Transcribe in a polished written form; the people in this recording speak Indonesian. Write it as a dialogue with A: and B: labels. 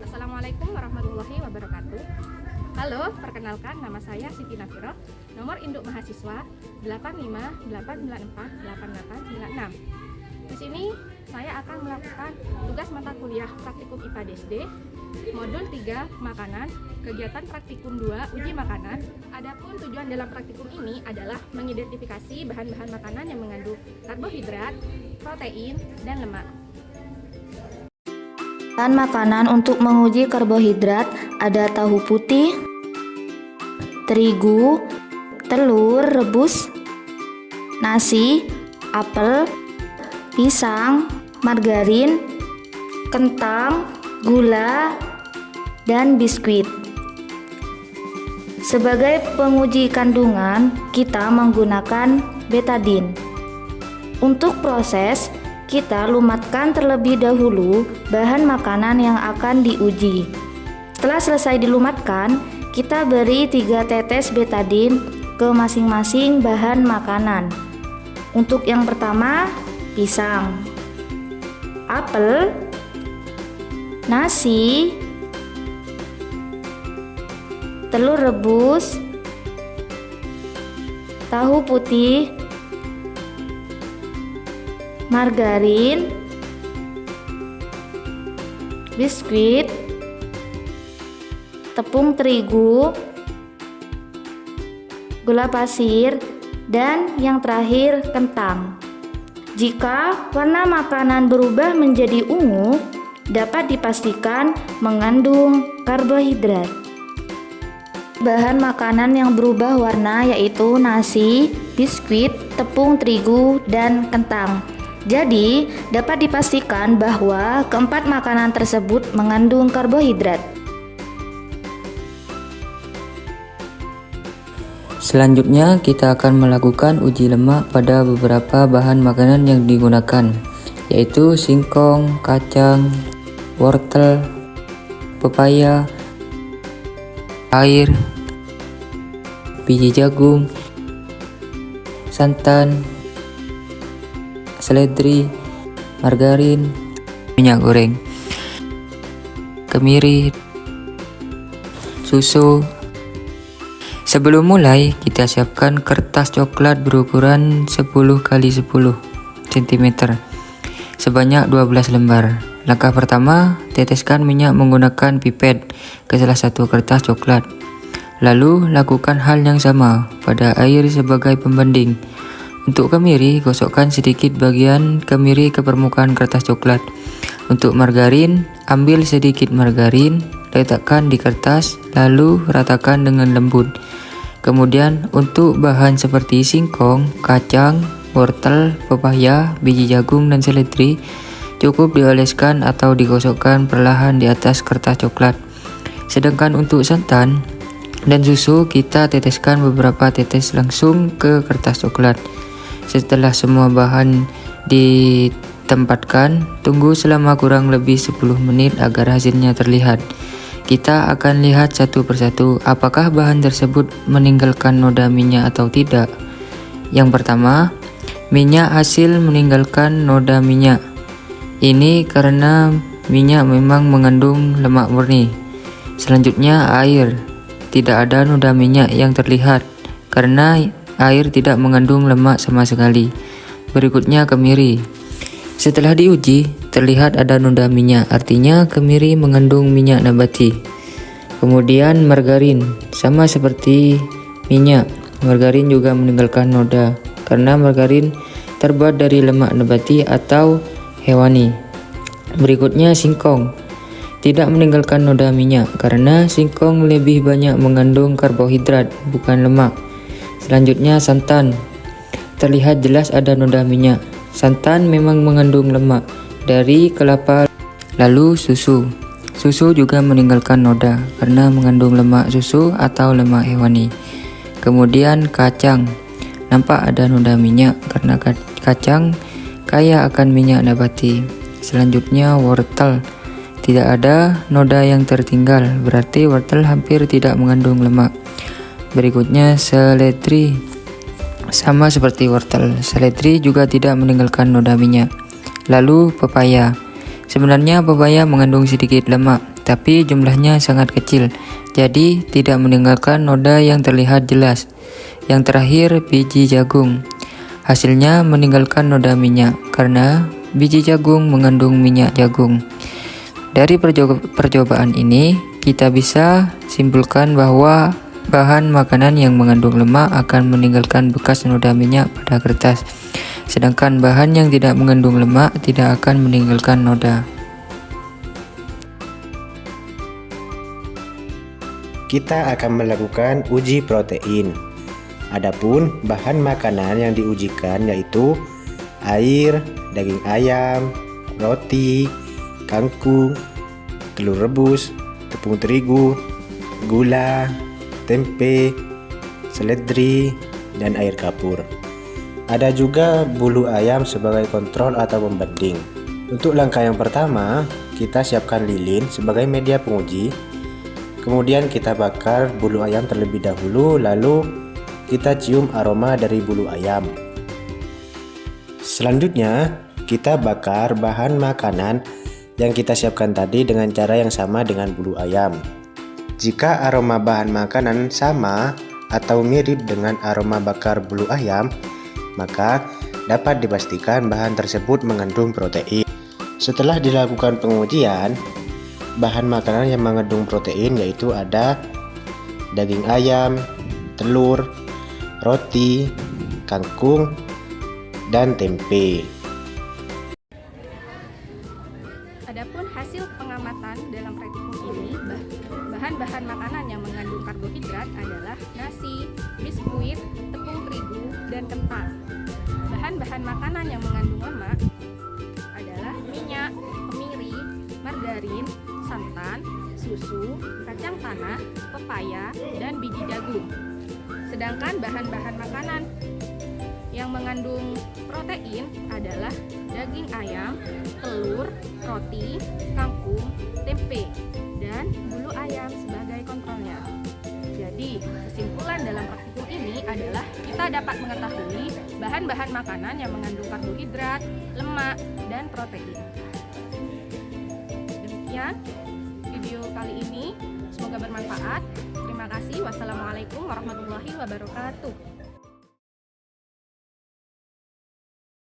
A: Assalamualaikum warahmatullahi wabarakatuh. Halo, perkenalkan nama saya Siti Nafiroh, nomor induk mahasiswa 858948896. Di sini saya akan melakukan tugas mata kuliah praktikum IPA DSD, modul 3 makanan, kegiatan praktikum 2 uji makanan. Adapun tujuan dalam praktikum ini adalah mengidentifikasi bahan-bahan makanan yang mengandung karbohidrat, protein, dan lemak.
B: Bahan makanan untuk menguji karbohidrat ada tahu putih, terigu, telur rebus, nasi, apel, pisang, margarin, kentang, gula, dan biskuit. Sebagai penguji kandungan, kita menggunakan betadin. Untuk proses, kita lumatkan terlebih dahulu bahan makanan yang akan diuji. Setelah selesai dilumatkan, kita beri 3 tetes betadin ke masing-masing bahan makanan. Untuk yang pertama, pisang, apel, nasi, telur rebus, tahu putih, margarin, biskuit, tepung terigu, gula pasir, dan yang terakhir kentang. Jika warna makanan berubah menjadi ungu, dapat dipastikan mengandung karbohidrat. Bahan makanan yang berubah warna yaitu nasi, biskuit, tepung terigu, dan kentang. Jadi, dapat dipastikan bahwa keempat makanan tersebut mengandung karbohidrat.
C: Selanjutnya, kita akan melakukan uji lemak pada beberapa bahan makanan yang digunakan, yaitu singkong, kacang, wortel, pepaya, air, biji jagung, santan, seledri, margarin, minyak goreng, kemiri, susu. Sebelum mulai, kita siapkan kertas coklat berukuran 10 x 10 cm sebanyak 12 lembar. Langkah pertama, teteskan minyak menggunakan pipet ke salah satu kertas coklat. Lalu, lakukan hal yang sama pada air sebagai pembanding. Untuk kemiri, gosokkan sedikit bagian kemiri ke permukaan kertas coklat. Untuk margarin, ambil sedikit margarin, letakkan di kertas, lalu ratakan dengan lembut. Kemudian, untuk bahan seperti singkong, kacang, wortel, pepaya, biji jagung, dan seledri, cukup dioleskan atau digosokkan perlahan di atas kertas coklat. Sedangkan untuk santan dan susu, kita teteskan beberapa tetes langsung ke kertas coklat. Setelah semua bahan ditempatkan, tunggu selama kurang lebih 10 menit agar hasilnya terlihat. Kita akan lihat satu persatu apakah bahan tersebut meninggalkan noda minyak atau tidak. Yang pertama, minyak hasil meninggalkan noda minyak. Ini karena minyak memang mengandung lemak murni. Selanjutnya, air. Tidak ada noda minyak yang terlihat karena air tidak mengandung lemak sama sekali. Berikutnya, kemiri. Setelah diuji, terlihat ada noda minyak, artinya kemiri mengandung minyak nabati. Kemudian margarin, sama seperti minyak, margarin juga meninggalkan noda karena margarin terbuat dari lemak nabati atau hewani. Berikutnya, singkong. Tidak meninggalkan noda minyak karena singkong lebih banyak mengandung karbohidrat, bukan lemak. Selanjutnya, santan. Terlihat jelas ada noda minyak. Santan memang mengandung lemak dari kelapa. Lalu susu. Susu juga meninggalkan noda karena mengandung lemak susu atau lemak hewani. Kemudian kacang. Nampak ada noda minyak karena kacang kaya akan minyak nabati. Selanjutnya wortel. Tidak ada noda yang tertinggal, berarti wortel hampir tidak mengandung lemak. Berikutnya seledri. Sama seperti wortel, seledri juga tidak meninggalkan noda minyak. Lalu pepaya. Sebenarnya pepaya mengandung sedikit lemak, tapi jumlahnya sangat kecil, jadi tidak meninggalkan noda yang terlihat jelas. Yang terakhir, biji jagung. Hasilnya meninggalkan noda minyak, karena biji jagung mengandung minyak jagung. Dari percobaan ini, kita bisa simpulkan bahwa bahan makanan yang mengandung lemak akan meninggalkan bekas noda minyak pada kertas, sedangkan bahan yang tidak mengandung lemak tidak akan meninggalkan noda.
D: Kita akan melakukan uji protein. Adapun bahan makanan yang diujikan yaitu air, daging ayam, roti, kangkung, telur rebus, tepung terigu, gula, tempe, seledri, dan air kapur. Ada juga bulu ayam sebagai kontrol atau pembanding. Untuk langkah yang pertama, kita siapkan lilin sebagai media penguji. Kemudian kita bakar bulu ayam terlebih dahulu, lalu kita cium aroma dari bulu ayam. Selanjutnya, kita bakar bahan makanan yang kita siapkan tadi dengan cara yang sama dengan bulu ayam. Jika aroma bahan makanan sama atau mirip dengan aroma bakar bulu ayam, maka dapat dipastikan bahan tersebut mengandung protein. Setelah dilakukan pengujian, bahan makanan yang mengandung protein yaitu ada daging ayam, telur, roti, kangkung, dan tempe.
A: Adapun hasil pengamatan dalam praktikum ini, bahan-bahan makanan yang mengandung karbohidrat adalah nasi, biskuit, tepung terigu, dan kentang. Bahan-bahan makanan yang mengandung lemak adalah minyak, kemiri, margarin, santan, susu, kacang tanah, pepaya, dan biji jagung. Sedangkan bahan-bahan makanan yang mengandung protein adalah daging ayam, telur, roti, kangkung, tempe, dan bulu ayam sebagai kontrolnya. Jadi, kesimpulan dalam praktikum ini adalah kita dapat mengetahui bahan-bahan makanan yang mengandung karbohidrat, lemak, dan protein. Demikian video kali ini, semoga bermanfaat. Terima kasih. Wassalamualaikum warahmatullahi wabarakatuh.